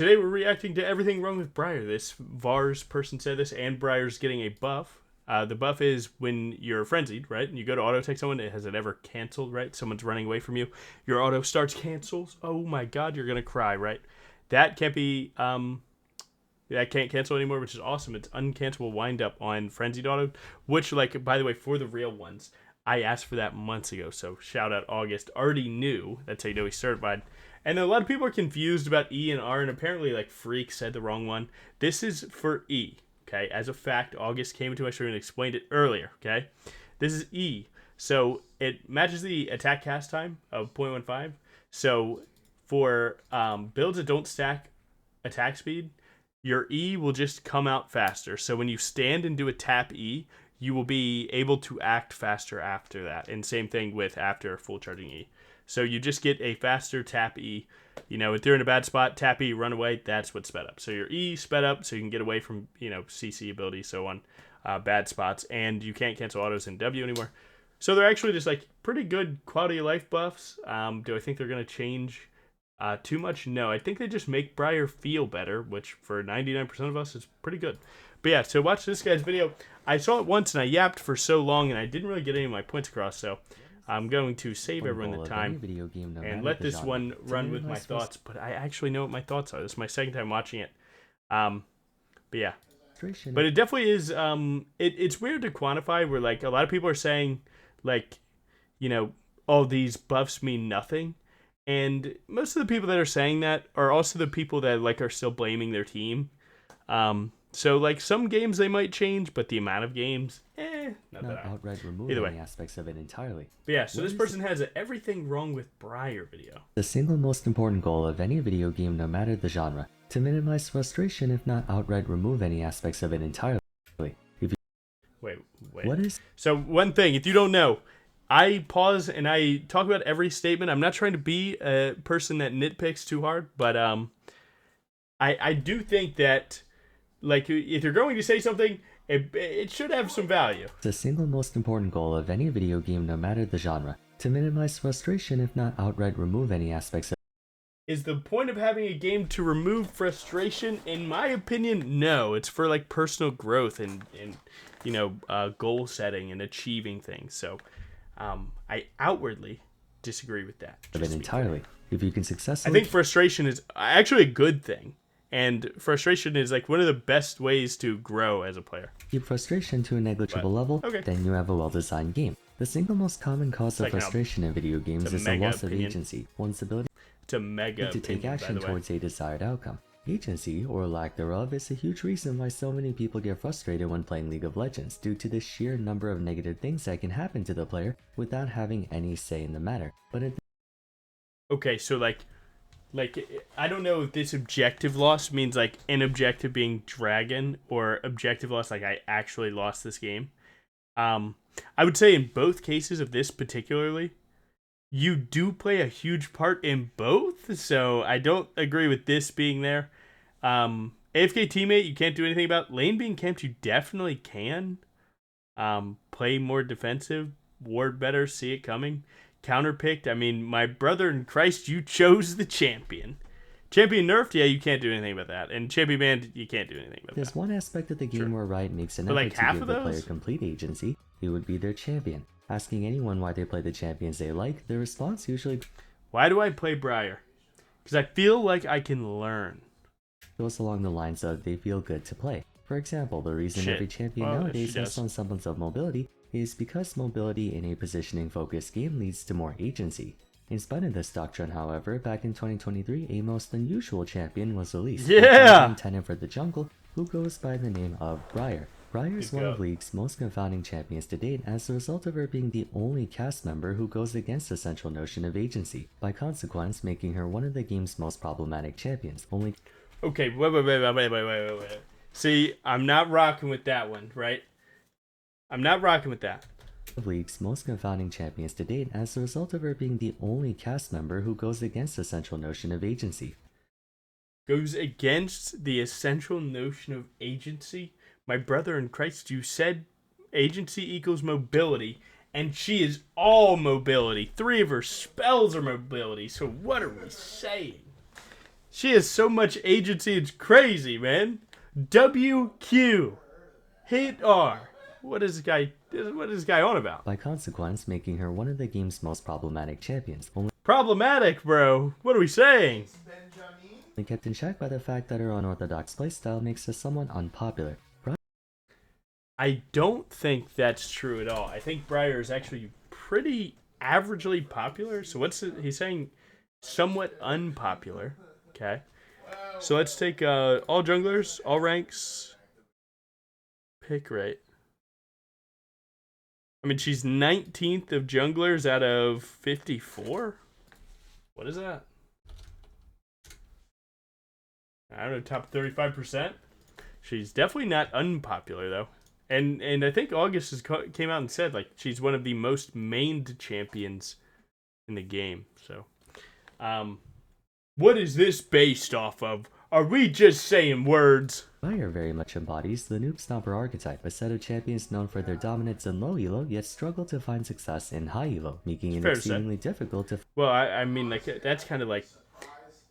Today we're reacting to everything wrong with Briar. This VARS person said this, and Briar's getting a buff. The buff is when you're frenzied, right? And you go to auto take someone, has it ever canceled, right? Someone's running away from you. Your auto starts cancels. Oh my god, you're gonna cry, right? That can't be that can't cancel anymore, which is awesome. It's uncancelable wind up on frenzied auto, which, like, by the way, for the real ones, I asked for that months ago. So shout out August. Already knew. That's how you know he's certified. And a lot of people are confused about E and R, and apparently, like, Freak said the wrong one. This is for E, okay? As a fact, August came into my stream and explained it earlier, okay? This is E. So it matches the attack cast time of 0.15. So for builds that don't stack attack speed, your E will just come out faster. So when you stand and do a tap E, you will be able to act faster after that. And same thing with after full charging E. So you just get a faster tap E. You know, if they're in a bad spot, tap E, run away, that's what's sped up. So your E sped up so you can get away from, you know, CC ability, so on, bad spots. And you can't cancel autos in W anymore. So they're actually just, like, pretty good quality of life buffs. Do I think they're going to change too much? No. I think they just make Briar feel better, which for 99% of us is pretty good. But yeah, so watch this guy's video. I saw it once and I yapped for so long and I didn't really get any of my points across, so I'm going to save everyone the time and let this one run with my thoughts. But I actually know what my thoughts are. This is my second time watching it. But yeah. But it definitely is, it's weird to quantify where, like, a lot of people are saying, like, you know, all these buffs mean nothing. And most of the people that are saying that are also the people that, like, are still blaming their team. So, like, some games they might change, but the amount of games, not that outright remove any aspects of it entirely. But yeah, so this person has a everything wrong with Briar video. The single most important goal of any video game, no matter the genre, to minimize frustration, if not outright remove any aspects of it entirely. If you... Wait. What is? So one thing, if you don't know, I pause and I talk about every statement. I'm not trying to be a person that nitpicks too hard, but I do think that, like, if you're going to say something, it should have some value. The single most important goal of any video game, no matter the genre, to minimize frustration, if not outright remove any aspects of it. Is the point of having a game to remove frustration? In my opinion, no. It's for, like, personal growth and you know, goal setting and achieving things. So I outwardly disagree with that. Of it entirely. If you can successfully... I think frustration is actually a good thing. And frustration is, like, one of the best ways to grow as a player. Keep frustration to a negligible level, then you have a well-designed game. The single most common cause of frustration in video games is the loss of agency, one's ability to take action towards a desired outcome. Agency, or lack thereof, is a huge reason why so many people get frustrated when playing League of Legends, due to the sheer number of negative things that can happen to the player without having any say in the matter. But okay, so, like, I don't know if this objective loss means, like, an objective being dragon, or objective loss, like, I actually lost this game. I would say in both cases of this particularly, you do play a huge part in both, so I don't agree with this being there. AFK teammate, you can't do anything about. Lane being camped, you definitely can. Play more defensive, ward better, see it coming. Counterpicked, I mean, my brother in Christ, you chose the champion. Champion nerfed, yeah, you can't do anything about that. And champion banned, you can't do anything about that. There's one aspect of the game where Riot makes an effort to give the player complete agency. It would be their champion. Asking anyone why they play the champions they like, their response usually... Why do I play Briar? Because I feel like I can learn. Goes along the lines of they feel good to play. For example, the reason every champion nowadays has some semblance of mobility is because mobility in a positioning-focused game leads to more agency. In spite of this doctrine, however, back in 2023, a most unusual champion was released. Yeah! Intended for the jungle, who goes by the name of Briar. Briar is one of League's most confounding champions to date as a result of her being the only cast member who goes against the central notion of agency, by consequence making her one of the game's most problematic champions. Okay, wait. See, I'm not rocking with that one, right? I'm not rocking with that. League's most confounding champions to date as a result of her being the only cast member who goes against the central notion of agency. Goes against the essential notion of agency? My brother in Christ, you said agency equals mobility, and she is all mobility. 3 of her spells are mobility, so what are we saying? She has so much agency, it's crazy, man. WQ. Hit R. What is this guy on about? By consequence, making her one of the game's most problematic champions. Only problematic, bro. What are we saying? Kept in check by the fact that her unorthodox playstyle makes her somewhat unpopular. I don't think that's true at all. I think Briar is actually pretty averagely popular. So he's saying somewhat unpopular. Okay. So let's take all junglers, all ranks, pick rate. I mean, she's 19th of junglers out of 54? What is that? I don't know, top 35%? She's definitely not unpopular, though. And I think August came out and said, like, she's one of the most mained champions in the game. So, what is this based off of? Are we just saying words? Briar very much embodies the Noob Stomper archetype, a set of champions known for their dominance in low elo, yet struggle to find success in high elo, making it exceedingly difficult to... Well, I mean, like, that's kind of like,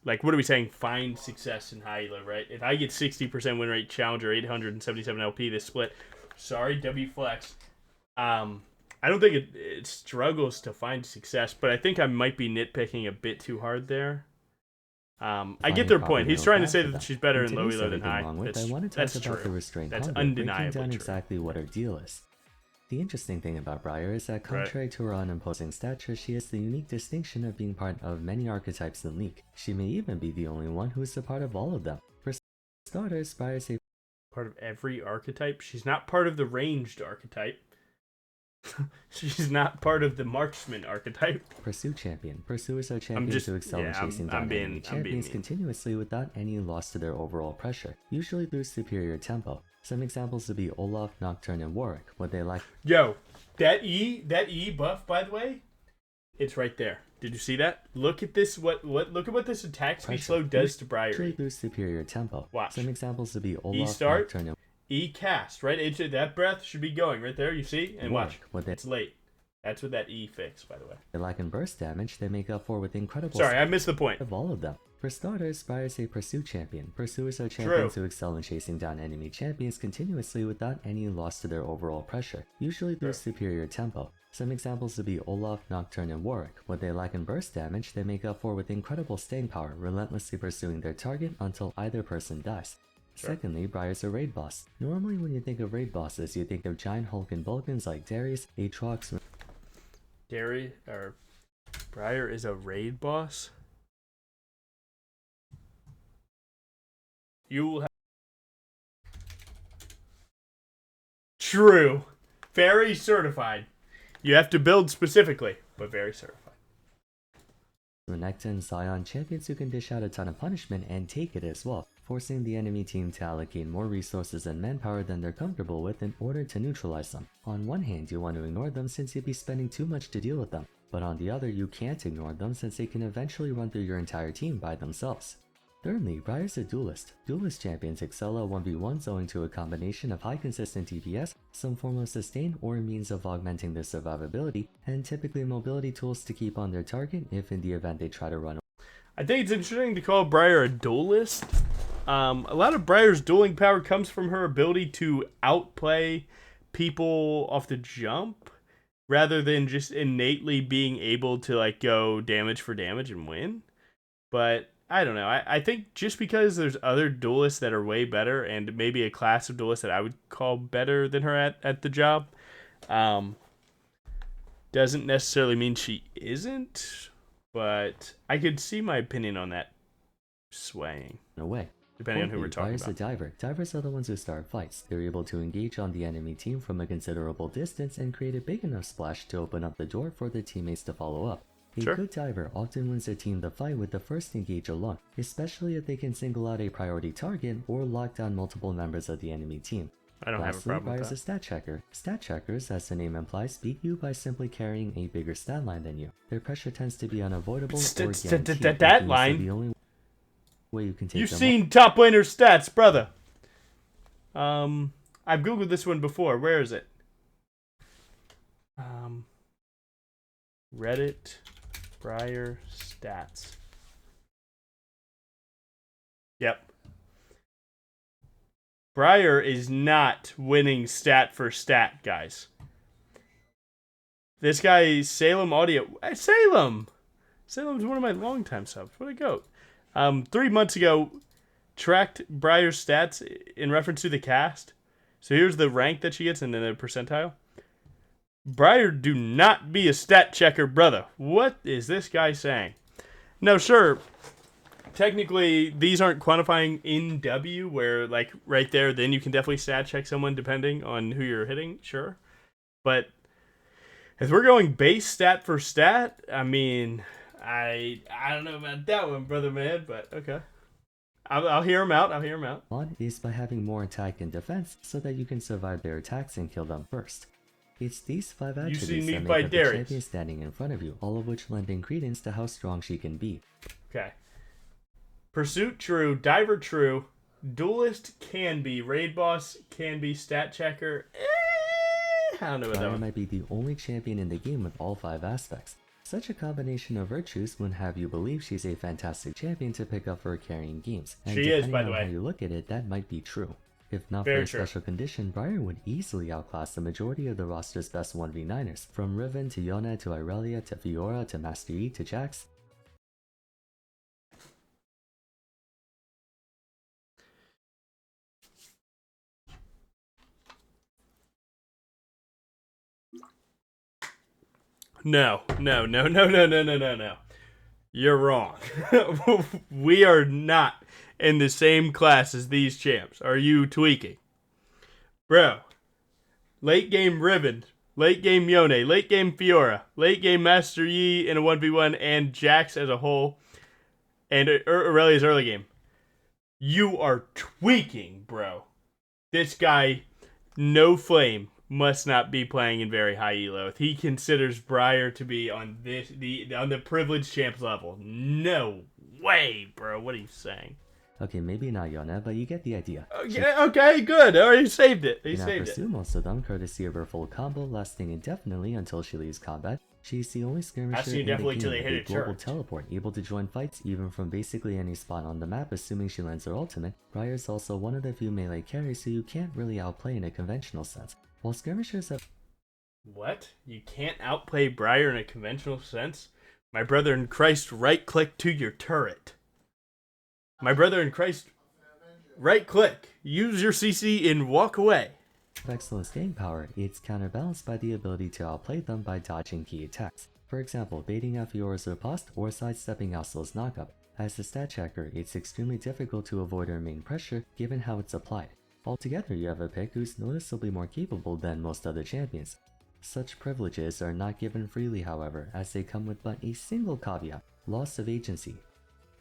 what are we saying? Find success in high elo, right? If I get 60% win rate challenger, 877 LP this split, sorry, W Flex. I don't think it struggles to find success, but I think I might be nitpicking a bit too hard there. I get their point. He's trying to say that she's better in low elo than high. That's true. That's undeniably true. Exactly what her deal is. The interesting thing about Briar is that contrary to her unimposing stature, she has the unique distinction of being part of many archetypes in League. She may even be the only one who is a part of all of them. For starters, Briar is a part of every archetype. She's not part of the ranged archetype. She's not part of the marksman archetype. Pursue champion. Pursuers are champions who excel in chasing down enemy champions continuously without any loss to their overall pressure, usually through superior tempo. Some examples would be Olaf, Nocturne, and Warwick. What they like. Yo, that E buff, by the way, it's right there. Did you see that? Look at this. Look at what this attack speed slow does to Briar. Through superior tempo. Watch. Some examples would be Olaf, E start, Nocturne, and E cast, right into that breath should be going right there. You see, and watch. It's late. That's what that E fixed, by the way. They lack in burst damage. They make up for with incredible. Sorry, I missed the point. Of all of them. For starters, Briar is a pursue champion. Pursuers are champions who excel in chasing down enemy champions continuously without any loss to their overall pressure, usually through superior tempo. Some examples would be Olaf, Nocturne, and Warwick. What they lack in burst damage, they make up for with incredible staying power, relentlessly pursuing their target until either person dies. Secondly, Briar's a raid boss. Normally when you think of raid bosses, you think of giant Hulk Vulcans like Darius, Aatrox... Briar is a raid boss? You will have... True. Very certified. You have to build specifically, but very certified. Renekton and Zion, champions who can dish out a ton of punishment and take it as well, forcing the enemy team to allocate more resources and manpower than they're comfortable with in order to neutralize them. On one hand, you want to ignore them since you'd be spending too much to deal with them, but on the other, you can't ignore them since they can eventually run through your entire team by themselves. Thirdly, Briar's a duelist. Duelist champions excel at 1v1s owing to a combination of high consistent DPS, some form of sustain or a means of augmenting their survivability, and typically mobility tools to keep on their target if in the event they try to run away. I think it's interesting to call Briar a duelist. A lot of Briar's dueling power comes from her ability to outplay people off the jump, rather than just innately being able to like go damage for damage and win. But I don't know. I think just because there's other duelists that are way better, and maybe a class of duelists that I would call better than her at the job, doesn't necessarily mean she isn't. But I could see my opinion on that swaying. No way. Depending on who we're talking about. A diver. Divers are the ones who start fights. They're able to engage on the enemy team from a considerable distance and create a big enough splash to open up the door for their teammates to follow up. A good diver often wins their team the fight with the first engage alone, especially if they can single out a priority target or lock down multiple members of the enemy team. I don't have a problem with that. Briar's a stat checker. Stat checkers, as the name implies, beat you by simply carrying a bigger stat line than you. Their pressure tends to be unavoidable or guaranteed. That line? The only way you can take You've seen top laner stats, brother. I've googled this one before. Where is it? Reddit Briar stats. Yep. Briar is not winning stat for stat, guys. This guy, Salem Audio. Salem! Salem's one of my longtime subs. What a goat. 3 months ago, tracked Briar's stats in reference to the cast. So here's the rank that she gets and then the percentile. Briar do not be a stat checker, brother. What is this guy saying? No, sure. Technically, these aren't quantifying in W, where, like, right there, then you can definitely stat check someone depending on who you're hitting, sure. But if we're going base stat for stat, I mean, I don't know about that one, brother man, but okay. I'll hear him out. One is by having more attack and defense so that you can survive their attacks and kill them first. It's these 5 attributes that make up the champion standing in front of you, all of which lending credence to how strong she can be. Okay. Pursuit true, diver true, duelist can be, raid boss can be, stat checker. I don't know about that Briar one. might be the only champion in the game with all 5 aspects. Such a combination of virtues would have you believe she's a fantastic champion to pick up for carrying games. And she is, by the way. How you look at it, that might be true. If not Very for a special condition, Briar would easily outclass the majority of the roster's best 1v9ers, from Riven to Yona to Irelia to Fiora to Master Yi to Jax. No. You're wrong. We are not in the same class as these champs. Are you tweaking? Bro, late game Riven, late game Yone, late game Fiora, late game Master Yi in a 1v1, and Jax as a whole, and Aurelia's early game. You are tweaking, bro. This guy, no flame, must not be playing in very high elo. If he considers Briar to be on on the privileged champs level, no way, bro. What are you saying? Okay, maybe not Yona, but you get the idea. Okay, good. Already saved it. He saved it. Pursue most of them, courtesy of her full combo lasting indefinitely until she leaves combat. She's the only skirmisher in the game with a global teleport, able to join fights even from basically any spot on the map, assuming she lands her ultimate. Briar's also one of the few melee carries, so you can't really outplay in a conventional sense. While skirmishers have... What? You can't outplay Briar in a conventional sense? My brother in Christ, right-click to your turret. My brother in Christ, right-click. Use your CC and walk away. Excellent staying power, it's counterbalanced by the ability to outplay them by dodging key attacks. For example, baiting out Fiora's riposte or sidestepping Yasuo's knockup. As a stat checker, it's extremely difficult to avoid her main pressure given how it's applied. Altogether, you have a pick who's noticeably more capable than most other champions. Such privileges are not given freely, however, as they come with but a single caveat: loss of agency.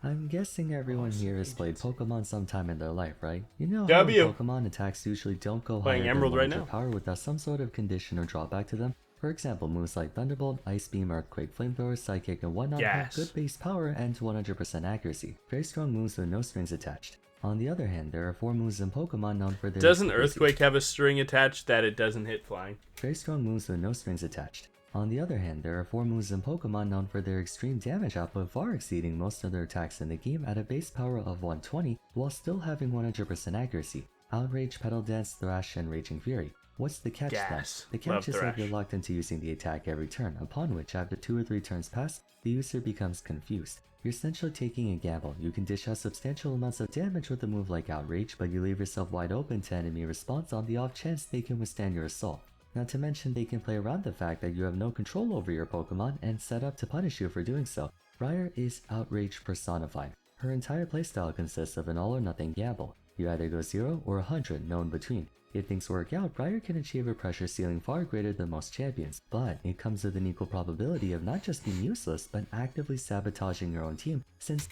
I'm guessing everyone here has played Pokemon sometime in their life, right? You know how Pokemon attacks usually don't go higher than 100 power without some sort of condition or drawback to them. For example, moves like Thunderbolt, Ice Beam, Earthquake, Flamethrower, Psychic, and whatnot have good base power and 100% accuracy. Very strong moves with no strings attached. On the other hand, there are 4 moves in Pokemon known for their... Doesn't Earthquake have a string attached that it doesn't hit flying? Very strong moves with no strings attached. On the other hand, there are 4 moves in Pokemon known for their extreme damage output, far exceeding most other attacks in the game at a base power of 120, while still having 100% accuracy. Outrage, Petal Dance, Thrash, and Raging Fury. What's the catch then? The catch is that you're locked into using the attack every turn, upon which after 2 or 3 turns pass, the user becomes confused. You're essentially taking a gamble. You can dish out substantial amounts of damage with a move like Outrage, but you leave yourself wide open to enemy response on the off chance they can withstand your assault. Not to mention they can play around the fact that you have no control over your Pokemon and set up to punish you for doing so. Briar is Outrage personified. Her entire playstyle consists of an all or nothing gamble. You either go 0 or 100, no in between. If things work out, Briar can achieve a pressure ceiling far greater than most champions, but it comes with an equal probability of not just being useless, but actively sabotaging your own team, since...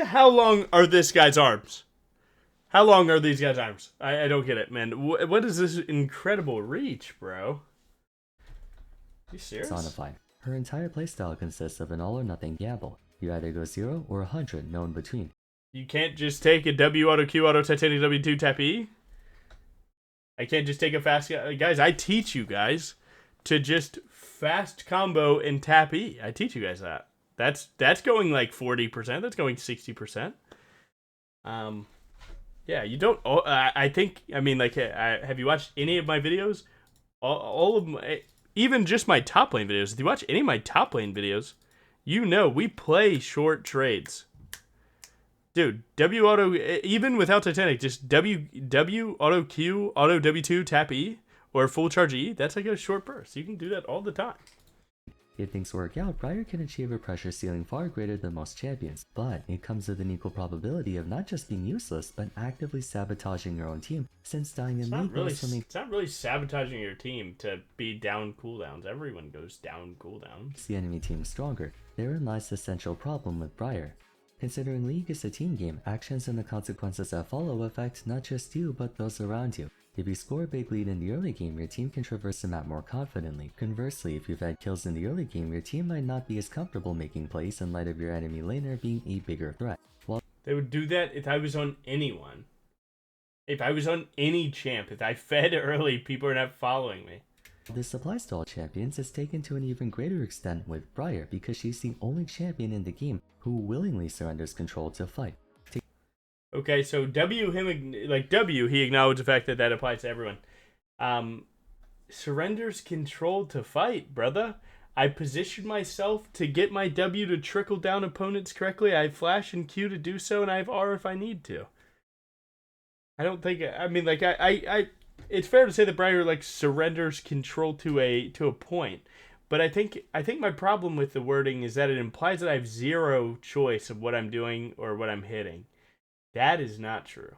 How long are this guy's arms? How long are these guys' arms? I don't get it, man. What is this incredible reach, bro? Are you serious? Personified. Her entire playstyle consists of an all or nothing gamble. You either go 0 or 100, no in between. You can't just take a W auto Q auto Titanic W2 tap E? I can't just take a fast... Guys, I teach you guys to just fast combo and tap E. I teach you guys that. That's going like 40%. That's going 60%. Yeah, you don't. I think. I mean, like, have you watched any of my videos? All of my, even just my top lane videos. If you watch any of my top lane videos, you know we play short trades. Dude, W auto, even without Titanic, just W auto Q, auto W2 tap E, or full charge E, that's like a short burst. You can do that all the time. If things work out, Briar can achieve a pressure ceiling far greater than most champions, but it comes with an equal probability of not just being useless, but actively sabotaging your own team, since dying in late it's not really sabotaging your team to be down cooldowns. Everyone goes down cooldowns. The enemy team stronger. Therein lies the central problem with Briar. Considering League is a team game, actions and the consequences that follow affect not just you, but those around you. If you score a big lead in the early game, your team can traverse the map more confidently. Conversely, if you've had kills in the early game, your team might not be as comfortable making plays in light of your enemy laner being a bigger threat. They would do that if I was on anyone. If I was on any champ, if I fed early, people are not following me. The supply stall champions is taken to an even greater extent with Briar because she's the only champion in the game who willingly surrenders control to fight. Okay, so he acknowledged the fact that that applies to everyone. Surrenders control to fight, brother. I position myself to get my W to trickle down opponents correctly. I flash and Q to do so, and I have R if I need to. I don't think. I mean, like it's fair to say that Briar like surrenders control to a point, but I think my problem with the wording is that it implies that I have zero choice of what I'm doing or what I'm hitting. That is not true.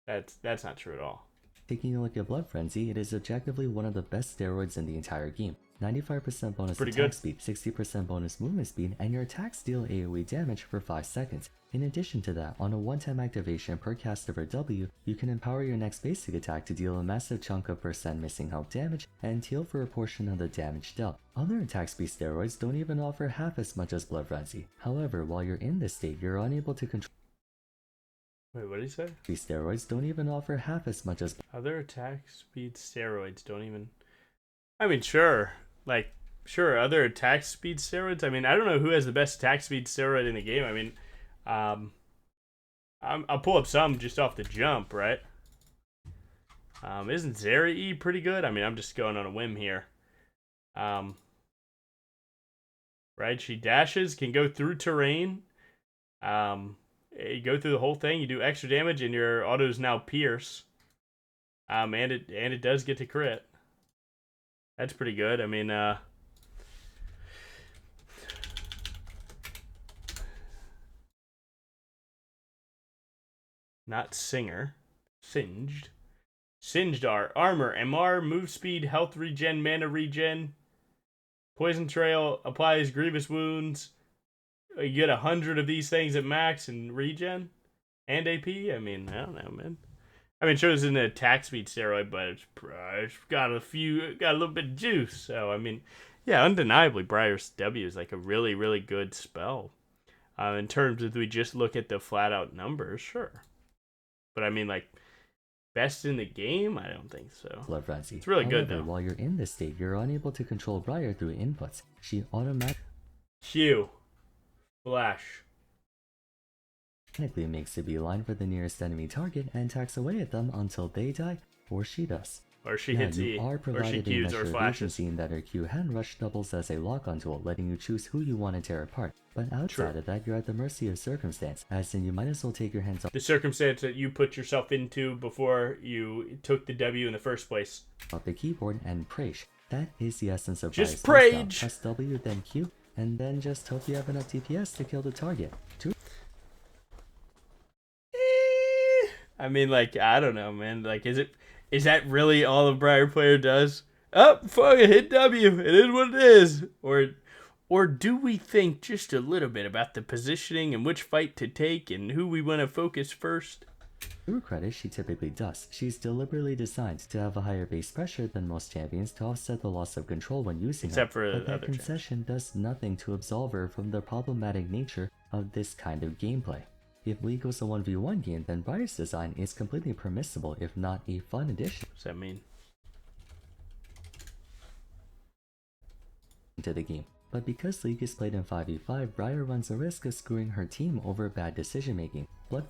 That's not true at all. Taking a look at Blood Frenzy, it is objectively one of the best steroids in the entire game. 95% bonus attack speed, 60% bonus movement speed, and your attacks deal AoE damage for 5 seconds. In addition to that, on a one-time activation per cast of her W, you can empower your next basic attack to deal a massive chunk of percent missing health damage and heal for a portion of the damage dealt. Other attack speed steroids don't even offer half as much as Blood Frenzy. However, while you're in this state, you're unable to control. Wait, what did he say? These steroids don't even offer half as much as other attack speed steroids don't even. I mean, sure, other attack speed steroids. I mean, I don't know who has the best attack speed steroid in the game. I mean, I'll pull up some just off the jump, right? Isn't Zeri E pretty good? I mean, I'm just going on a whim here. Right, she dashes, can go through terrain. You go through the whole thing, you do extra damage, and your auto is now Pierce. And it does get to crit. That's pretty good. I mean, not Singer. Singed. Singed armor, MR, move speed, health regen, mana regen. Poison Trail applies grievous wounds. You get 100 of these things at max and regen and AP. I mean, I don't know, man. I mean, sure, it's an attack speed steroid, but it's got a little bit of juice. So, I mean, yeah, undeniably, Briar's W is like a really, really good spell. In terms of we just look at the flat out numbers, sure. But I mean, like, best in the game? I don't think so. Blood Frenzy. It's really good, though. While you're in this state, you're unable to control Briar through inputs. She automatically Flash makes a beeline for the nearest enemy target and attacks away at them until they die, or she does. Or she hits E, or she Qs, or flashes. In that her Q hand rush doubles as a lock-on tool, letting you choose who you want to tear apart. But outside of that, you're at the mercy of circumstance, as in you might as well take your hands off the circumstance that you put yourself into before you took the W in the first place. Off the keyboard and prage. That is the essence of just prage. Press W, then Q, and then just hope you have enough DPS to kill the target. I mean, like, I don't know, man. Like, is that really all a Briar player does? Oh, fuck it, hit W. It is what it is. Or do we think just a little bit about the positioning and which fight to take and who we want to focus first? To her credit, she typically does. She's deliberately designed to have a higher base pressure than most champions to offset the loss of control when using her. But that concession does nothing to absolve her from the problematic nature of this kind of gameplay. If League was a 1v1 game, then Briar's design is completely permissible, if not a fun addition. What does that mean? To the game. But because League is played in 5v5, Briar runs a risk of screwing her team over bad decision making. Blood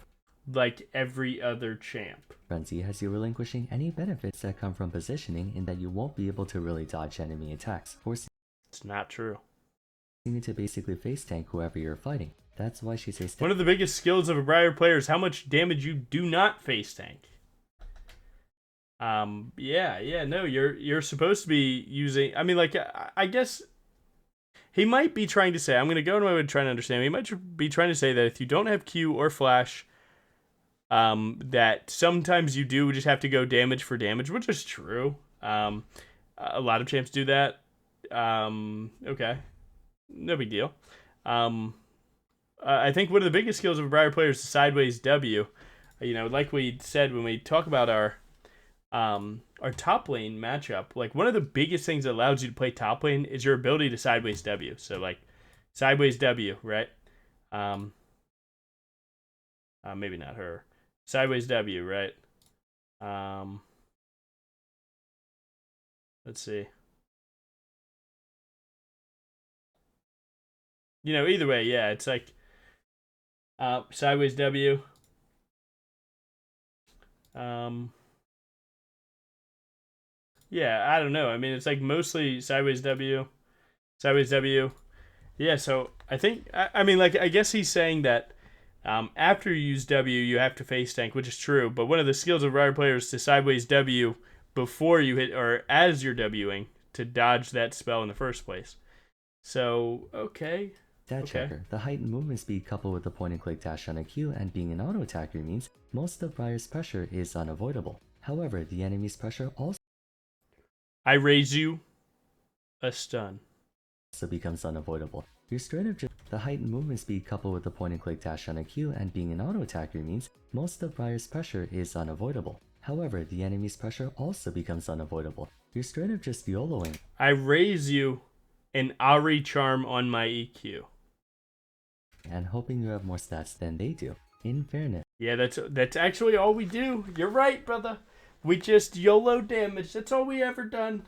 like every other champ. Frenzy has you relinquishing any benefits that come from positioning in that you won't be able to really dodge enemy attacks, forcing it's not true. You to basically face tank whoever you're fighting. That's why she says one of the biggest skills of a Briar player is how much damage you do not face tank. No, you're supposed to be using, I mean, like, I guess he might be trying to say, I'm going to go into my way to try to understand, he might be trying to say that if you don't have Q or flash, that sometimes you do just have to go damage for damage, which is true. A lot of champs do that. Okay. No big deal. I think one of the biggest skills of a Briar player is the sideways W. You know, like we said when we talk about our top lane matchup, like one of the biggest things that allows you to play top lane is your ability to sideways W. So like sideways W, right? Maybe not her. Sideways W, right? Let's see. You know, either way, yeah, it's like sideways W. Yeah, I don't know. I mean, it's like mostly sideways W. Sideways W. Yeah, so I think, I mean, like, I guess he's saying that after you use W, you have to face tank, which is true. But one of the skills of Briar players is to sideways W before you hit, or as you're Wing, to dodge that spell in the first place. So, okay. Stat checker. The heightened movement speed coupled with the point and click dash on a Q and being an auto attacker means most of Briar's pressure is unavoidable. However, the enemy's pressure also raise you a stun. So becomes unavoidable. Your straight up the heightened movement speed coupled with the point and click dash on a Q and being an auto attacker means most of Briar's pressure is unavoidable. However, the enemy's pressure also becomes unavoidable. You're straight up just YOLOing. I raise you an Ari charm on my EQ. And hoping you have more stats than they do. In fairness. Yeah, that's actually all we do. You're right, brother. We just YOLO damage. That's all we ever done.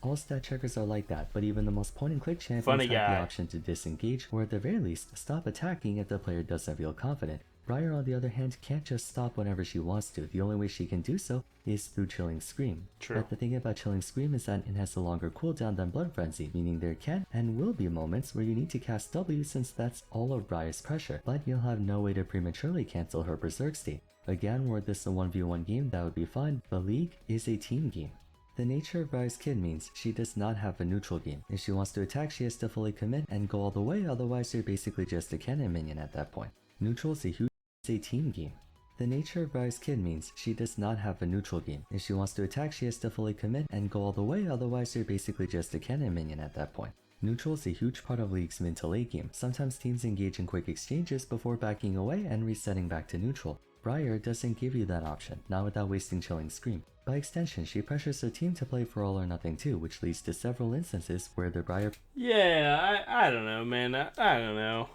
All stat checkers are like that, but even the most point and click champions have the option to disengage, or at the very least, stop attacking if the player doesn't feel confident. Briar, on the other hand, can't just stop whenever she wants to. The only way she can do so is through Chilling Scream. True. But the thing about Chilling Scream is that it has a longer cooldown than Blood Frenzy, meaning there can and will be moments where you need to cast W since that's all of Briar's pressure, but you'll have no way to prematurely cancel her Berserk state. Again, were this a 1v1 game, that would be fine, but League is a team game. The nature of Briar's kid means she does not have a neutral game. If she wants to attack, she has to fully commit and go all the way, otherwise you're basically just a cannon minion at that point. Neutral is a team game. The nature of Briar's kid means she does not have a neutral game. If she wants to attack, she has to fully commit and go all the way, otherwise you're basically just a cannon minion at that point. Neutral is a huge part of League's mid to late game. Sometimes teams engage in quick exchanges before backing away and resetting back to neutral. Briar doesn't give you that option, not without wasting Chilling Scream. By extension, she pressures her team to play for all or nothing too, which leads to several instances where the Briar I don't know, man. I don't know.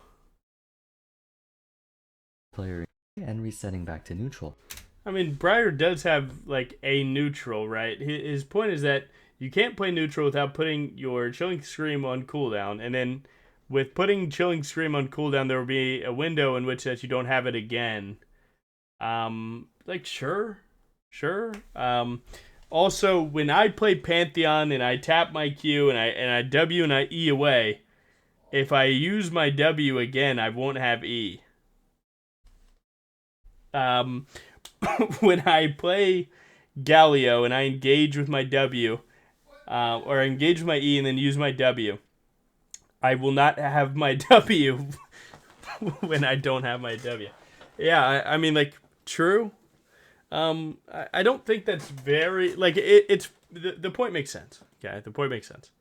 Player and resetting back to neutral. I mean, Briar does have like a neutral, right? His point is that you can't play neutral without putting your Chilling Scream on cooldown, and then with putting Chilling Scream on cooldown, there will be a window in which that you don't have it again. Like sure. Also, when I play Pantheon and I tap my Q and I W and I E away, if I use my W again, I won't have E. When I play Galio and I engage with my W, or engage with my E and then use my W, I will not have my W when I don't have my W. Yeah, I mean, like, true. I don't think that's very, like, it's, the point makes sense. Okay, the point makes sense.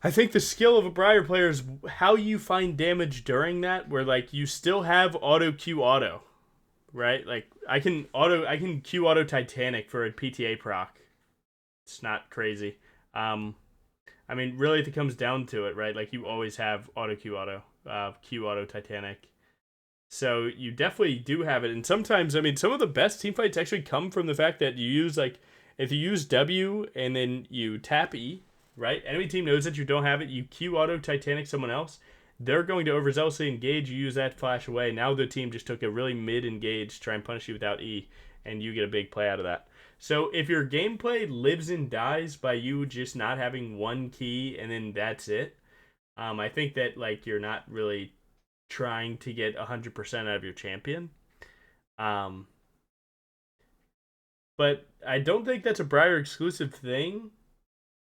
I think the skill of a Briar player is how you find damage during that, where, like, you still have auto Q auto, right? Like, I can Q auto Titanic for a PTA proc. It's not crazy. I mean, really, if it comes down to it, right? Like, you always have auto Q auto Titanic. So you definitely do have it. And sometimes, I mean, some of the best team fights actually come from the fact that you use, like, if you use W and then you tap E, right? Enemy team knows that you don't have it. You Q auto Titanic someone else. They're going to overzealously engage. You use that flash away. Now the team just took a really mid-engage to try and punish you without E, and you get a big play out of that. So if your gameplay lives and dies by you just not having one key and then that's it, I think that like you're not really trying to get 100% out of your champion. But I don't think that's a Briar exclusive thing.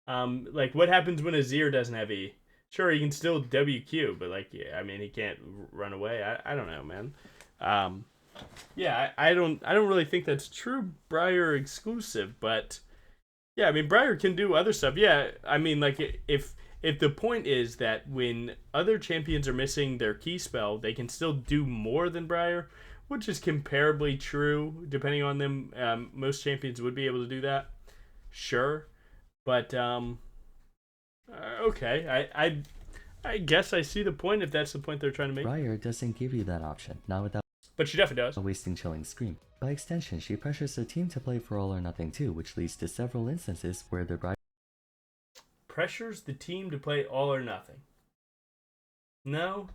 Like what happens when Azir doesn't have E? Sure, he can still WQ, but like, yeah, I mean, he can't run away. I don't know, man. Yeah, I don't really think that's true Briar exclusive, but yeah, I mean, Briar can do other stuff. Yeah, I mean, like if the point is that when other champions are missing their key spell, they can still do more than Briar, which is comparably true depending on them. Most champions would be able to do that, sure, but okay, I guess I see the point if that's the point they're trying to make. Briar doesn't give you that option, not without. But she definitely does. Wasting Chilling Scream. By extension, she pressures the team to play for all or nothing too, which leads to several instances where the Briar pressures the team to play all or nothing. No,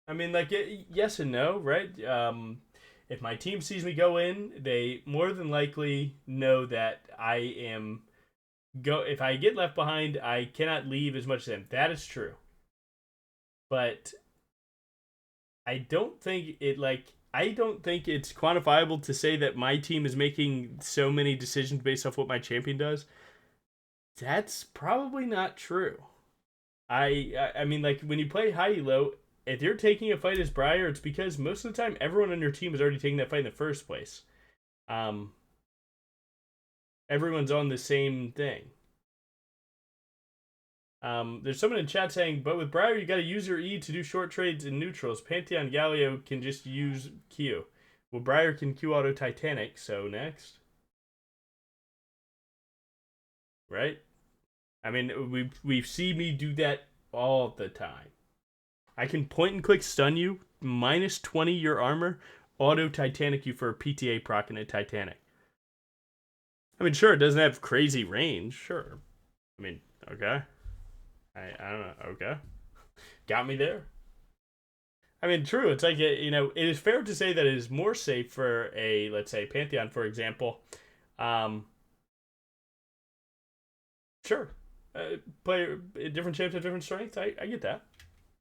I mean like yes and no, right? If my team sees me go in, they more than likely know that I am. If I get left behind, I cannot leave as much as them. That is true. But I don't think it's quantifiable to say that my team is making so many decisions based off what my champion does. That's probably not true. I mean, like, when you play high elo, if you're taking a fight as Briar, it's because most of the time everyone on your team is already taking that fight in the first place. Everyone's on the same thing. There's someone in chat saying, but with Briar, you got to use your E to do short trades in neutrals. Pantheon Galio can just use Q. Well, Briar can Q auto Titanic, so next. Right? I mean, we've seen me do that all the time. I can point and click stun you, minus 20 your armor, auto Titanic you for a PTA proc and a Titanic. I mean, sure, it doesn't have crazy range, sure. I mean, okay. I don't know, okay. Got me there. I mean, true, it's like, it is fair to say that it is more safe for a, let's say, Pantheon, for example. Sure. Play different champs have different strengths. I get that.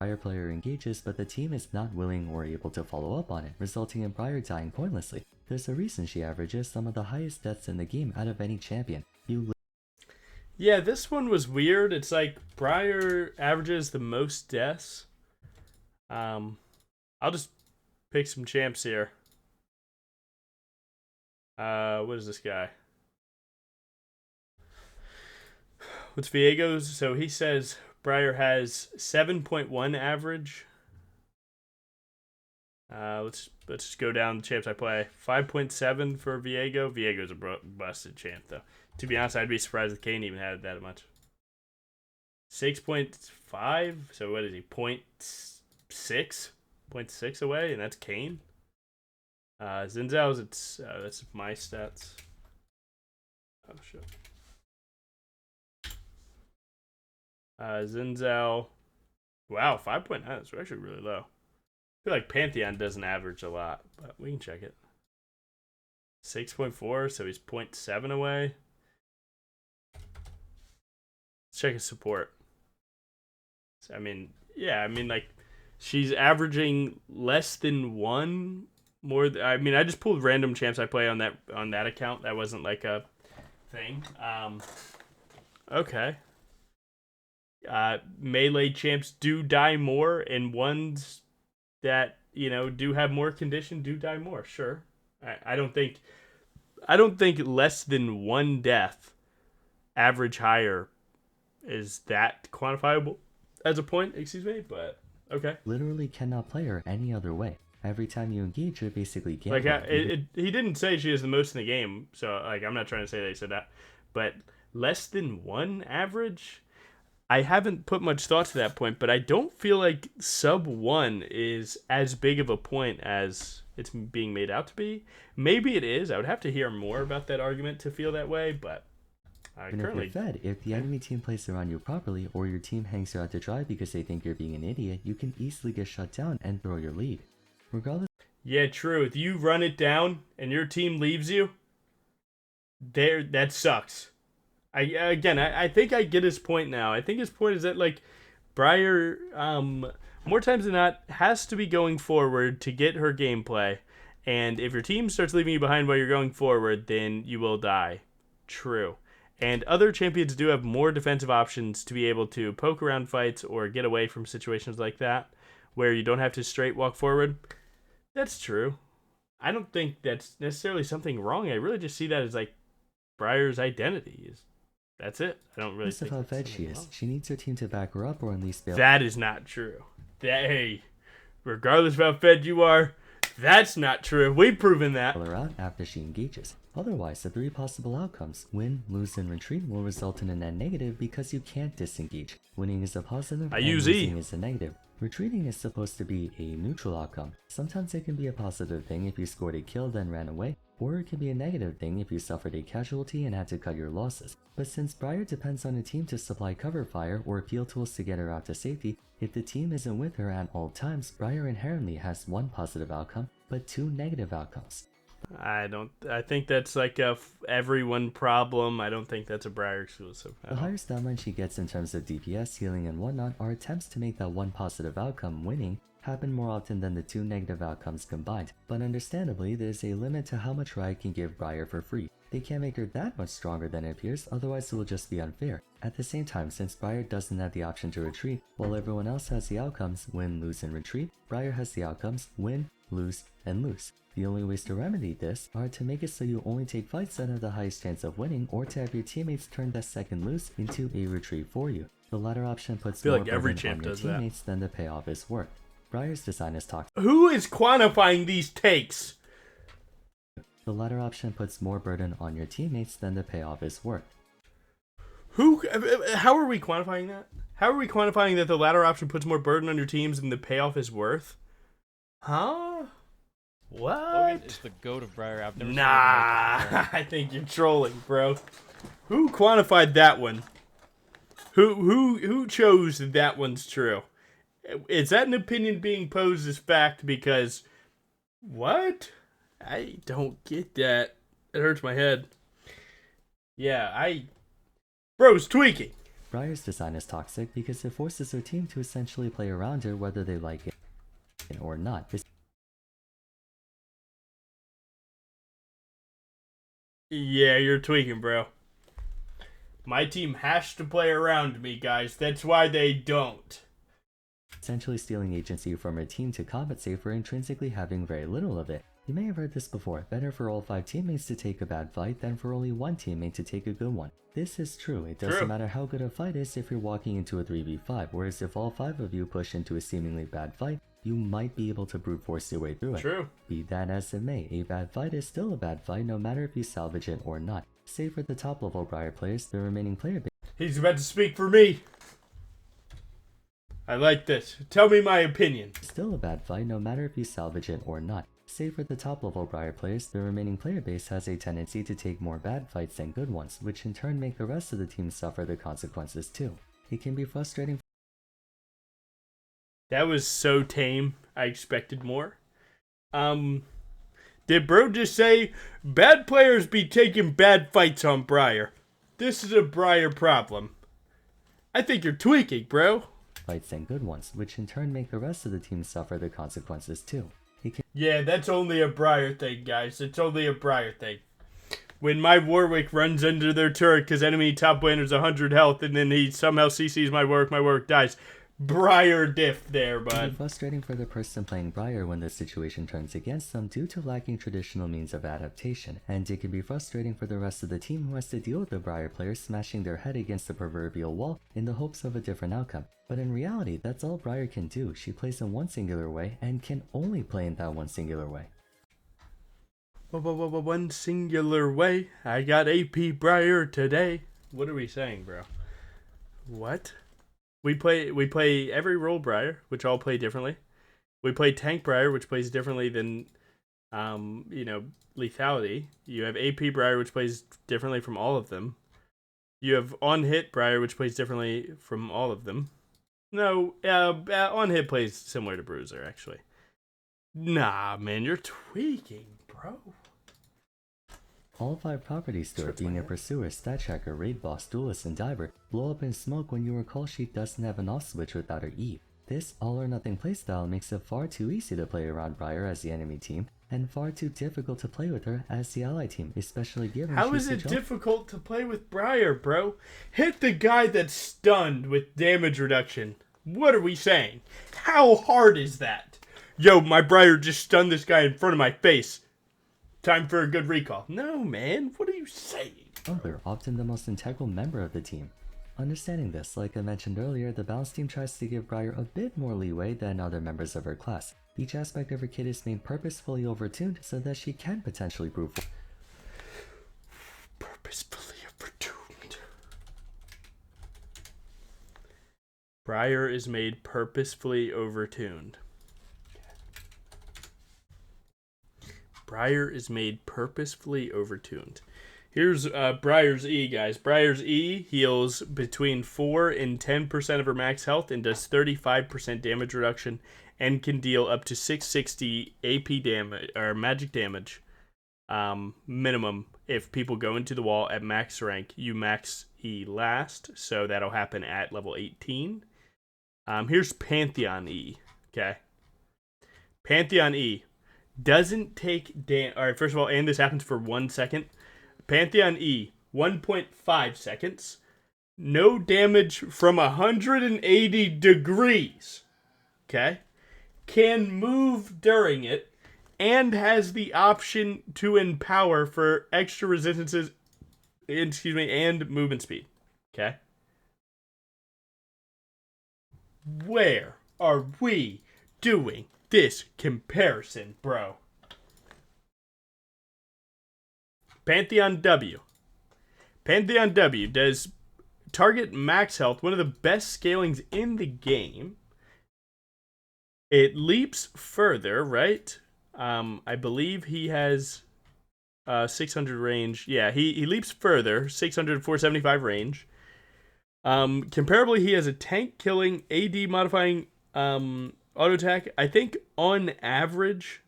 Briar player engages, but the team is not willing or able to follow up on it, resulting in Briar dying pointlessly. There's a reason she averages some of the highest deaths in the game out of any champion. Yeah, this one was weird. It's like Briar averages the most deaths. I'll just pick some champs here. What is this guy? What's Viego's? So he says Briar has 7.1 average. Let's just go down the champs I play. 5.7 for Viego. Viego's a busted champ though. To be honest, I'd be surprised if Kane even had that much. 6.5. So what is he? 0.6? 0.6 away, and that's Kane. Zinzal's that's my stats. Oh shit. Zinzal. Wow, 5.9. That's actually really low. I feel like Pantheon doesn't average a lot, but we can check it. 6.4, so he's 0.7 away. Let's check his support. So, I mean, like, she's averaging less than 1 more. I mean, I just pulled random champs I play on that account. That wasn't like a thing. Okay. Melee champs do die more, and ones that do have more condition do die more. Sure, I don't think less than 1 death average higher is that quantifiable as a point. Excuse me, but okay. Literally cannot play her any other way. Every time you engage, you're basically gambling. Like he didn't say she is the most in the game, so like I'm not trying to say they said that, but less than 1 average. I haven't put much thought to that point, but I don't feel like sub 1 is as big of a point as it's being made out to be. Maybe it is. I would have to hear more about that argument to feel that way, but Even if you're fed, if the enemy team plays around you properly, or your team hangs you out to dry because they think you're being an idiot, you can easily get shut down and throw your lead. Regardless. Yeah, true. If you run it down and your team leaves you, that sucks. I think I get his point now. I think his point is that, like, Briar, more times than not, has to be going forward to get her gameplay. And if your team starts leaving you behind while you're going forward, then you will die. True. And other champions do have more defensive options to be able to poke around fights or get away from situations like that, where you don't have to straight walk forward. That's true. I don't think that's necessarily something wrong. I really just see that as, like, Briar's identity. That's it. I don't really think how fed she is. Wrong. She needs her team to back her up or at least bail. That is not true. Hey, regardless of how fed you are, that's not true. We've proven that. Her out after she engages. Otherwise, the 3 possible outcomes, win, lose, and retreat, will result in a net negative because you can't disengage. Winning is a positive, and losing is a negative. Retreating is supposed to be a neutral outcome. Sometimes it can be a positive thing if you scored a kill then ran away, or it can be a negative thing if you suffered a casualty and had to cut your losses. But since Briar depends on a team to supply cover fire or field tools to get her out to safety, if the team isn't with her at all times, Briar inherently has 1 positive outcome, but 2 negative outcomes. I think that's like a everyone problem. I don't think that's a Briar exclusive. The higher stat line she gets in terms of DPS, healing, and whatnot are attempts to make that 1 positive outcome, winning, happen more often than the 2 negative outcomes combined. But understandably, there's a limit to how much Riot can give Briar for free. They can't make her that much stronger than it appears, otherwise it will just be unfair. At the same time, since Briar doesn't have the option to retreat, while everyone else has the outcomes win, lose, and retreat, Briar has the outcomes win, lose, and lose. The only ways to remedy this are to make it so you only take fights that have the highest chance of winning, or to have your teammates turn that second lose into a retreat for you. The latter option puts more burden on your teammates than the payoff is worth. Briar's design is toxic. Who is quantifying these takes? The latter option puts more burden on your teammates than the payoff is worth. How are we quantifying that? How are we quantifying that the latter option puts more burden on your teams than the payoff is worth? Huh? What? Logan is the goat of Briar. I've never seen I think you're trolling, bro. Who quantified that one? Who chose that one's true? Is that an opinion being posed as fact? Because what? I don't get that. It hurts my head. Yeah, bro's tweaking. Briar's design is toxic because it forces her team to essentially play around her whether they like it or not. Yeah, you're tweaking, bro. My team has to play around me, guys. That's why they don't. Essentially stealing agency from her team to compensate for intrinsically having very little of it. You may have heard this before, better for all 5 teammates to take a bad fight than for only 1 teammate to take a good one. This is true, it doesn't matter how good a fight is if you're walking into a 3v5, whereas if all 5 of you push into a seemingly bad fight, you might be able to brute force your way through it. True. Be that as it may, a bad fight is still a bad fight no matter if you salvage it or not. Save for the top level Briar players, the remaining player base. He's about to speak for me. I like this. Tell me my opinion. Still a bad fight no matter if you salvage it or not. Save for the top level Briar players, the remaining player base has a tendency to take more bad fights than good ones, which in turn make the rest of the team suffer the consequences too. It can be frustrating. That was so tame. I expected more. Did bro just say bad players be taking bad fights on Briar? This is a Briar problem. I think you're tweaking, bro. Fights and good ones, which in turn make the rest of the team suffer the consequences too. Yeah, that's only a Briar thing, guys. It's only a Briar thing. When my Warwick runs under their turret because enemy top laner's 100 health and then he somehow CCs my Warwick dies. Briar diff there, bud. It can be frustrating for the person playing Briar when the situation turns against them due to lacking traditional means of adaptation, and it can be frustrating for the rest of the team who has to deal with the Briar players smashing their head against the proverbial wall in the hopes of a different outcome. But in reality, that's all Briar can do. She plays in one singular way and can only play in that one singular way. One singular way. I got AP Briar today. What are we saying, bro? What? We play every role Briar, which all play differently. We play tank Briar, which plays differently than, lethality. You have AP Briar, which plays differently from all of them. You have on hit Briar, which plays differently from all of them. No, on hit plays similar to Bruiser, actually. Nah, man, you're tweaking, bro. All 5 properties store being a pursuer, stat tracker, raid boss, duelist, and diver blow up in smoke when your call sheet doesn't have an off switch without her E. This all or nothing playstyle makes it far too easy to play around Briar as the enemy team, and far too difficult to play with her as the ally team, especially given How is it difficult to play with Briar, bro? Hit the guy that's stunned with damage reduction. What are we saying? How hard is that? Yo, my Briar just stunned this guy in front of my face. Time for a good recall. No, man. What are you saying? We're often the most integral member of the team. Understanding this, like I mentioned earlier, the balance team tries to give Briar a bit more leeway than other members of her class. Each aspect of her kit is made purposefully overtuned so that she can potentially prove purposefully overtuned. Briar is made purposefully overtuned. Briar is made purposefully overtuned. Here's Briar's E, guys. Briar's E heals between 4 and 10% of her max health and does 35% damage reduction and can deal up to 660 AP damage or magic damage minimum. If people go into the wall at max rank, you max E last, so that'll happen at level 18. Here's Pantheon E. Okay, Pantheon E doesn't take damage. All right, first of all, and this happens for 1 second. Pantheon E, 1.5 seconds. No damage from 180 degrees. Okay? Can move during it and has the option to empower for extra resistances, and movement speed. Okay? Where are we doing this comparison, bro? Pantheon W. Pantheon W does target max health, one of the best scalings in the game. It leaps further, right? I believe he has 600 range. Yeah, he leaps further, 600 475 range. Comparably, he has a tank killing, AD modifying auto attack. I think on average,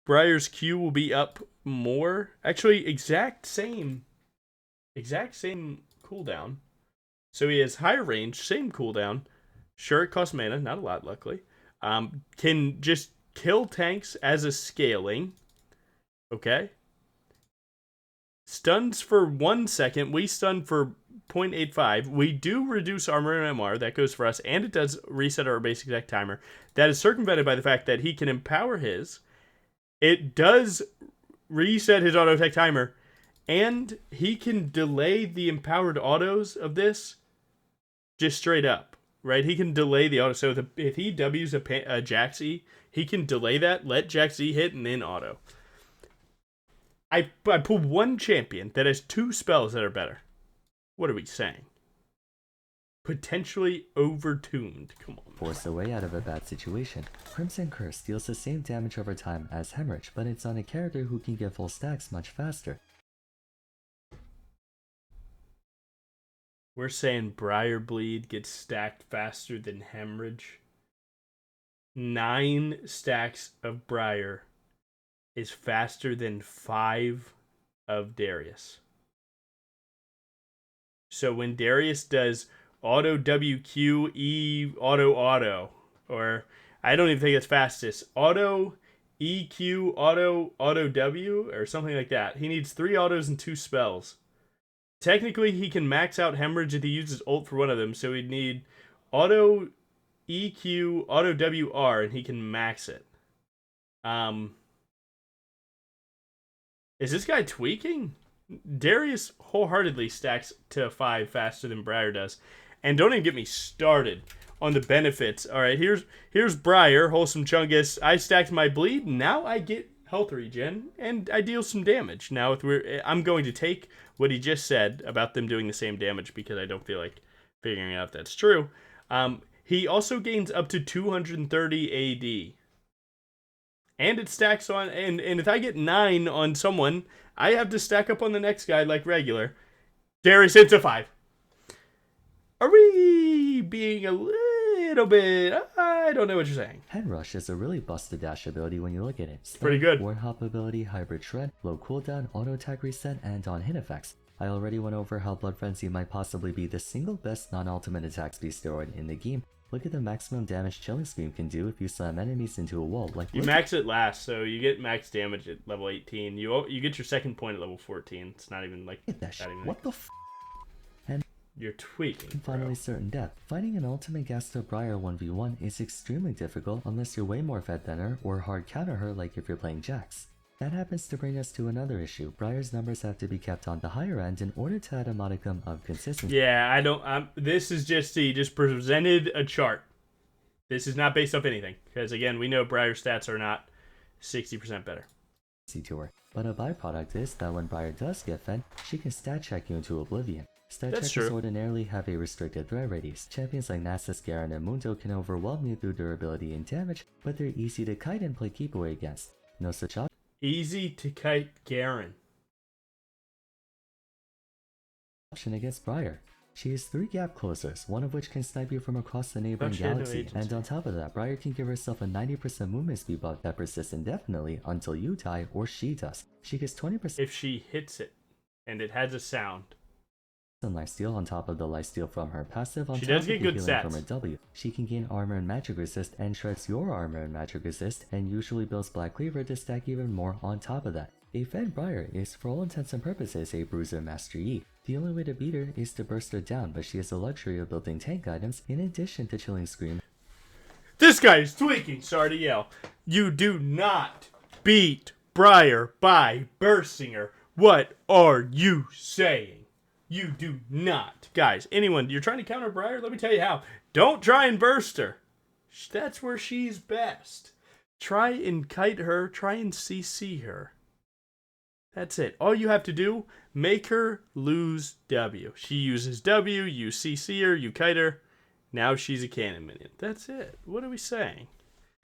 Briar's Q will be up more. Actually, exact same cooldown. So he has higher range, same cooldown. Sure, it costs mana, not a lot, luckily. Can just kill tanks as a scaling. Okay. Stuns for 1 second. We stun for 0.85. We do reduce armor and MR. That goes for us. And it does reset our basic attack timer. That is circumvented by the fact that he can empower his. It does reset his auto attack timer. And he can delay the empowered autos of this just straight up. Right? He can delay the auto. So if he W's a Jax E, he can delay that, let Jax E hit, and then auto. I pulled one champion that has 2 spells that are better. What are we saying? Potentially overtuned. Come on. Force a way out of a bad situation. Crimson Curse deals the same damage over time as Hemorrhage, but it's on a character who can get full stacks much faster. We're saying Briar Bleed gets stacked faster than Hemorrhage. 9 stacks of Briar is faster than 5 of Darius. So when Darius does auto WQ, E, auto, or I don't even think it's fastest, auto EQ, auto W, or something like that. He needs 3 autos and 2 spells. Technically, he can max out Hemorrhage if he uses ult for one of them, so he'd need auto EQ, auto WR, and he can max it. Is this guy tweaking? Darius wholeheartedly stacks to 5 faster than Briar does. And don't even get me started on the benefits. All right, here's Briar, Wholesome Chungus. I stacked my bleed. Now I get health regen, and I deal some damage. Now, I'm going to take what he just said about them doing the same damage because I don't feel like figuring out if that's true. He also gains up to 230 AD. And it stacks on, and if I get 9 on someone, I have to stack up on the next guy like regular. Darius hits a 5. Are we being a little bit... I don't know what you're saying. Head Rush is a really busted dash ability when you look at it. Stun, pretty good. Ward Hop ability, Hybrid Shred, low cooldown, auto attack reset, and on hit effects. I already went over how Blood Frenzy might possibly be the single best non-ultimate attack speed steroid in the game. Look at the maximum damage Chilling Scream can do if you slam enemies into a wall. Like you max it last, so you get max damage at level 18. You get your second point at level 14. It's not even like... What the f***? You're tweaking, and finally, certain death. Fighting an ultimate Gaster Briar 1v1 is extremely difficult unless you're way more fed than her or hard counter her like if you're playing Jax. That happens to bring us to another issue. Briar's numbers have to be kept on the higher end in order to add a modicum of consistency. Yeah, I don't... this is just... He just presented a chart. This is not based off anything. Because, again, we know Briar stats are not 60% better. To her. But a byproduct is that when Briar does get fed, she can stat check you into oblivion. Stat checkers ordinarily have a restricted threat radius. Champions like Nasus, Garen, and Mundo can overwhelm you through durability and damage, but they're easy to kite and play keep away against. No such option. Easy to kite Garen. Against Briar. She has 3 gap closers, one of which can snipe you from across the neighboring galaxy, and on top of that, Briar can give herself a 90% movement speed buff that persists indefinitely until you die or she does. She gets 20% if she hits it, and it has a sound. Lifesteal on top of the lifesteal from her passive on she top does get of the good healing stats from her W. She can gain armor and magic resist and shreds your armor and magic resist and usually builds Black Cleaver to stack even more on top of that. A fed Briar is for all intents and purposes a bruiser master E. The only way to beat her is to burst her down, but she has the luxury of building tank items in addition to Chilling Scream. This guy is tweaking, sorry to yell. You do not beat Briar by bursting her. What are you saying? You do not. Guys, anyone, you're trying to counter Briar? Let me tell you how. Don't try and burst her. That's where she's best. Try and kite her. Try and CC her. That's it. All you have to do, make her lose W. She uses W, you CC her, you kite her. Now she's a cannon minion. That's it. What are we saying?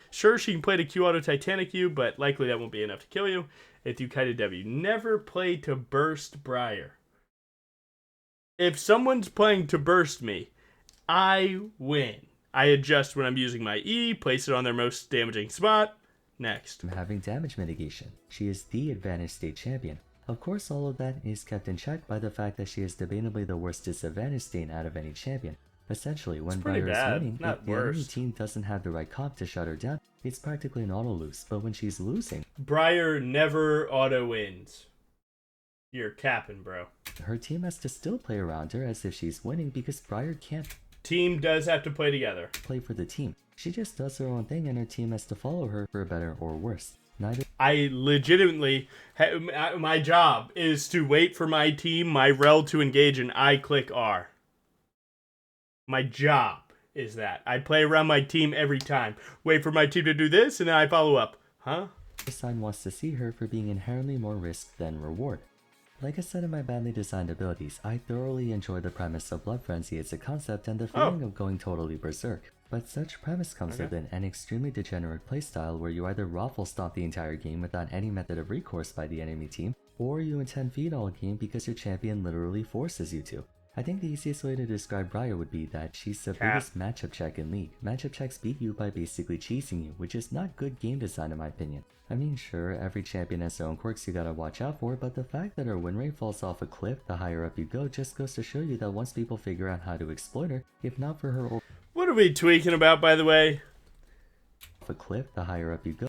Sure, she can play to Q auto Titanic you, but likely that won't be enough to kill you if you kite a W. Never play to burst Briar. If someone's playing to burst me, I win. I adjust when I'm using my E, place it on their most damaging spot. Next. Having damage mitigation. She is the advantage state champion. Of course, all of that is kept in check by the fact that she is debatably the worst disadvantage state out of any champion. Essentially, when Briar is winning, if the enemy team doesn't have the right comp to shut her down, it's practically an auto lose. But when she's losing, Briar never auto wins. You're capping, bro. Her team has to still play around her as if she's winning because Briar can't. Team does have to play together. Play for the team. She just does her own thing and her team has to follow her for better or worse. Neither. I legitimately, my job is to wait for my team, my rel to engage, and I click R. My job is that. I play around my team every time. Wait for my team to do this and then I follow up. Huh? The side wants to see her for being inherently more risk than reward. Like I said in my badly designed abilities, I thoroughly enjoy the premise of Blood Frenzy as a concept and the feeling of going totally berserk. But such premise comes with an extremely degenerate playstyle where you either raffle stomp the entire game without any method of recourse by the enemy team, or you intend feed all game because your champion literally forces you to. I think the easiest way to describe Briar would be that she's the biggest matchup check in League. Matchup checks beat you by basically cheesing you, which is not good game design in my opinion. I mean, sure, every champion has their own quirks you gotta watch out for, but the fact that her win rate falls off a cliff the higher up you go just goes to show you that once people figure out how to exploit her, if not for her What are we tweaking about, by the way? Off a cliff the higher up you go.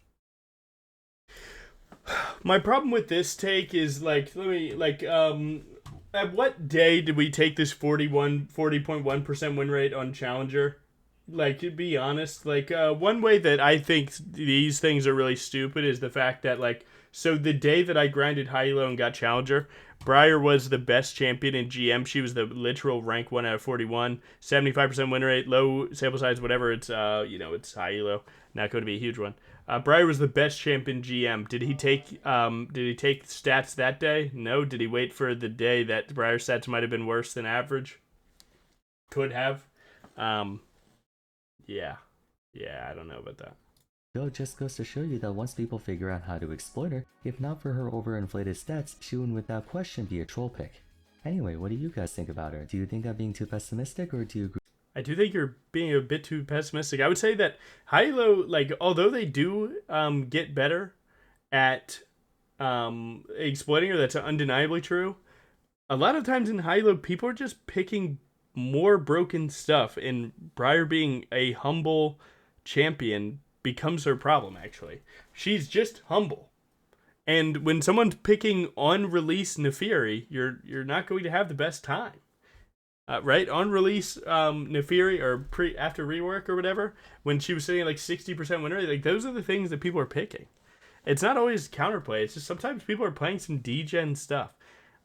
My problem with this take is, like, at what day did we take this 40.1% win rate on Challenger? Like, to be honest, like, one way that I think these things are really stupid is the fact that, like, so the day that I grinded high elo and got Challenger, Briar was the best champion in GM. She was the literal rank 1 out of 41, 75% win rate, low sample size, whatever. It's, it's high elo. Not going to be a huge one. Briar was the best champ in GM. Did he take stats that day? No. Did he wait for the day that Briar stats might have been worse than average? Could have. Yeah, I don't know about that. Just goes to show you that once people figure out how to exploit her, if not for her overinflated stats, she would without question be a troll pick. Anyway, what do you guys think about her? Do you think I'm being too pessimistic, or do you agree? I do think you're being a bit too pessimistic. I would say that high-low, like, although they do get better at exploiting her, that's undeniably true. A lot of times in high-low, people are just picking more broken stuff, and Briar being a humble champion becomes her problem, actually. She's just humble. And when someone's picking on release Neferi, you're not going to have the best time. Right? On release Neferi, or after rework or whatever, when she was sitting at like 60% win rate, like those are the things that people are picking. It's not always counterplay. It's just sometimes people are playing some degen stuff.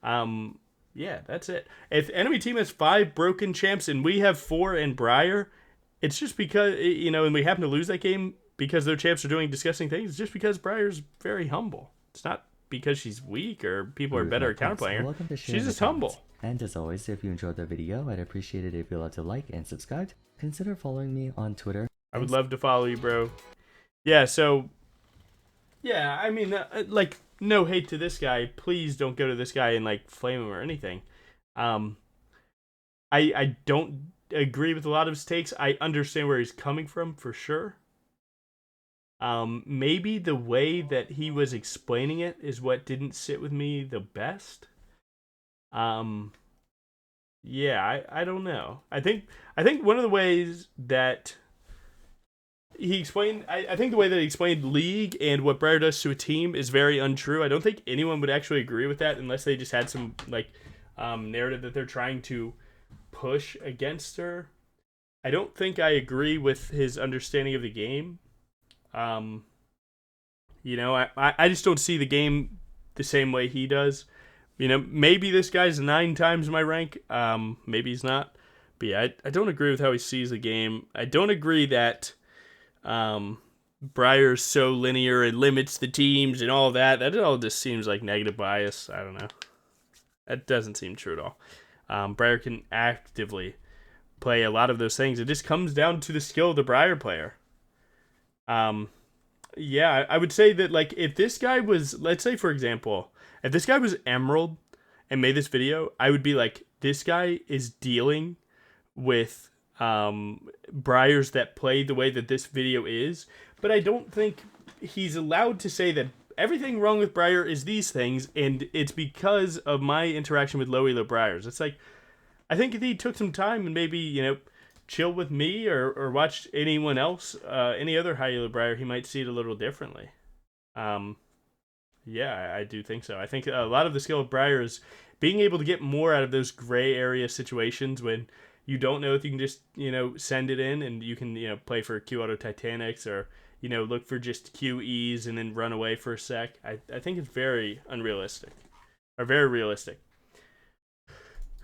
Yeah, that's it. If enemy team has 5 broken champs and we have 4 in Briar, it's just because, and we happen to lose that game because their champs are doing disgusting things. It's just because Briar's very humble. It's not because she's weak or people are better at counterplaying her. She's just humble. And as always, if you enjoyed the video, I'd appreciate it if you love to like and subscribe. Consider following me on Twitter. I would love to follow you, bro. Yeah, so... Yeah, I mean, like, no hate to this guy. Please don't go to this guy and, like, flame him or anything. I don't agree with a lot of his takes. I understand where he's coming from, for sure. Maybe the way that he was explaining it is what didn't sit with me the best. Yeah, I don't know. I think one of the ways that he explained, I think the way that he explained League and what Briar does to a team is very untrue. I don't think anyone would actually agree with that unless they just had some, like, narrative that they're trying to push against her. I don't think I agree with his understanding of the game. I just don't see the game the same way he does. Maybe this guy's 9 times my rank. Maybe he's not. But yeah, I don't agree with how he sees the game. I don't agree that Briar's so linear and limits the teams and all that. That all just seems like negative bias. I don't know. That doesn't seem true at all. Briar can actively play a lot of those things. It just comes down to the skill of the Briar player. Yeah, I would say that, like, if this guy was, let's say, for example, if this guy was Emerald and made this video, I would be like, this guy is dealing with Briars that play the way that this video is. But I don't think he's allowed to say that everything wrong with Briar is these things, and it's because of my interaction with low elo Briars. It's like, I think if he took some time and maybe, chill with me or watch anyone else, any other high elo Briar, he might see it a little differently. Yeah, I do think so. I think a lot of the skill of Briar is being able to get more out of those gray area situations when you don't know if you can just, send it in and you can, play for Q Auto Titanics or, look for just QEs and then run away for a sec. I think it's very unrealistic. Or very realistic.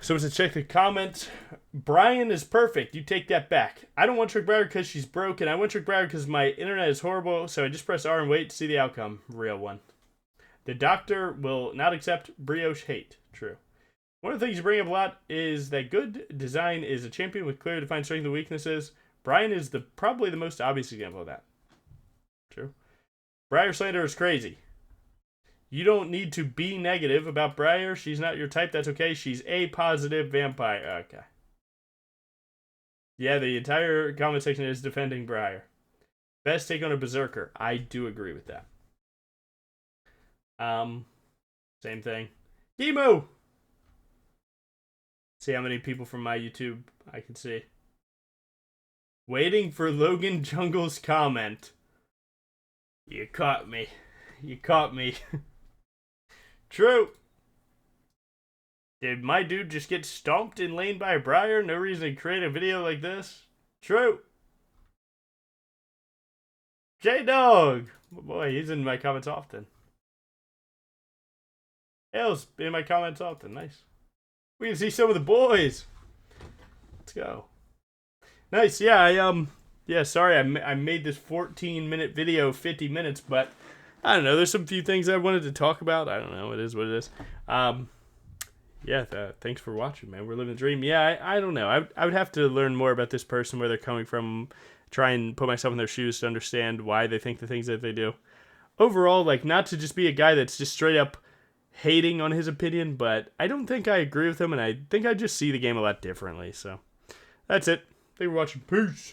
So to check the comments, Brian is perfect. You take that back. I don't want Trick Briar because she's broken. I want Trick Briar because my internet is horrible, so I just press R and wait to see the outcome. Real one. The doctor will not accept brioche hate. True. One of the things you bring up a lot is that good design is a champion with clearly defined strengths and weaknesses. Brian is probably the most obvious example of that. True. Briar slander is crazy. You don't need to be negative about Briar. She's not your type. That's okay. She's a positive vampire. Okay. Yeah, the entire comment section is defending Briar. Best take on a berserker. I do agree with that. Same thing. Emo! See how many people from my YouTube I can see. Waiting for Logan Jungle's comment. You caught me. You caught me. True. Did my dude just get stomped in lane by a Briar? No reason to create a video like this? True. J-Dog! Boy, he's in my comments often. Hale's in my comments often. Nice. We can see some of the boys. Let's go. Nice. Yeah, sorry I made this 14-minute video 50 minutes, but I don't know. There's some few things I wanted to talk about. I don't know. It is what it is. Thanks for watching, man. We're living the dream. Yeah, I don't know. I would have to learn more about this person, where they're coming from, try and put myself in their shoes to understand why they think the things that they do. Overall, like, not to just be a guy that's just straight up hating on his opinion, but I don't think I agree with him, and I think I just see the game a lot differently. So that's it. Thank you for watching. Peace.